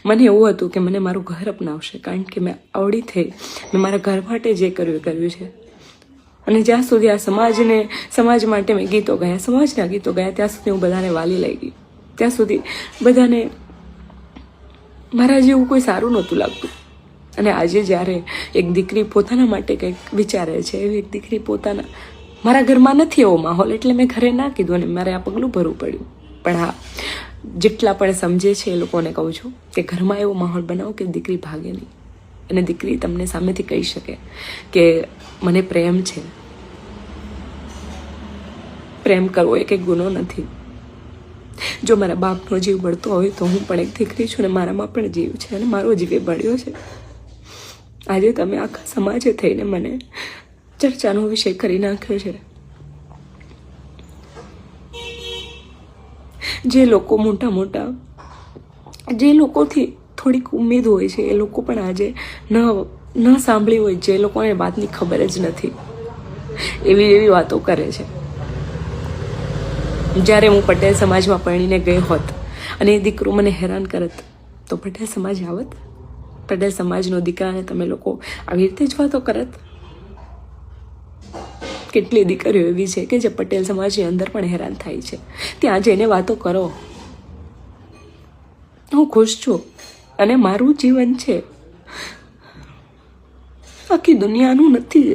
મને એવું હતું કે મને મારું ઘર અપનાવશે, કારણ કે મેં આવડી થઈ, મેં મારા ઘર માટે જે કર્યું એ કર્યું છે. અને જ્યાં સુધી આ સમાજ માટે મેં ગીતો ગાયા, સમાજના ગીતો ગાયા, ત્યાં સુધી હું બધાને વાલી લઈ ગઈ. ત્યાં સુધી બધાને મારા જેવું કોઈ સારું નહોતું લાગતું. અને આજે જ્યારે એક દીકરી પોતાના માટે કંઈક વિચારે છે, એવી એક દીકરી પોતાના, મારા ઘરમાં નથી એવો માહોલ, એટલે મેં ઘરે ના કીધું અને મારે આ પગલું ભરવું પડ્યું. પણ હા, જેટલા પણ સમજે છે એ લોકોને કહું છું કે ઘરમાં એવો માહોલ બનાવો કે દીકરી ભાગે નહીં, અને દીકરી તમને સામેથી કહી શકે કે મને પ્રેમ છે. પ્રેમ કરવો એ કંઈ ગુનો નથી. જો મારા બાપનો જીવ બળતો હોય તો હું પણ એક દીકરી છું, અને મારામાં પણ જીવ છે, અને મારો જીવ બળ્યો છે. આજે તમે આખા સમાજે થઈને મને ચર્ચાનો વિષય કરી નાખ્યો છે. જે લોકો મોટા જે લોકોથી થોડીક ઉમેદ હોય છે, એ લોકો પણ આજે ન સાંભળી હોય, જે લોકોને વાતની ખબર જ નથી, એવી વાતો કરે છે. જ્યારે હું પટેલ સમાજમાં પરણીને ગઈ હોત અને એ દીકરો મને હેરાન કરત તો પટેલ સમાજ આવત? પટેલ સમાજનો દીકરાને તમે લોકો આવી રીતે જ વાતો કરત? કેટલી દીકરીઓ એવી છે કે જે પટેલ સમાજની અંદર પણ હેરાન થાય છે. ત્યાં જઈને વાતો કરો. હું ખુશ છું અને મારું જીવન છે, આખી દુનિયાનું નથી.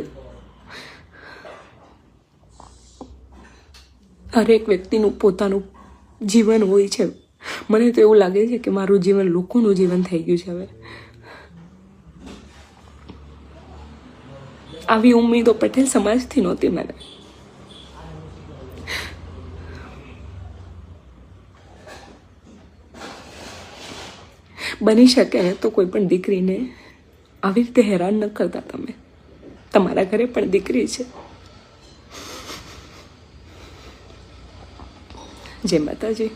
હરેક વ્યક્તિનું પોતાનું જીવન હોય છે. મને તો એવું લાગે છે કે મારું જીવન લોકોનું જીવન થઈ ગયું છે હવે. આવી ઉમ્મીદો પટેલ સમાજથી નહોતી મને. બની શકે ને તો કોઈ પણ દીકરીને આવી રીતે હેરાન ન કરતા તમે. તમારા ઘરે પણ દીકરી છે. જય માતાજી.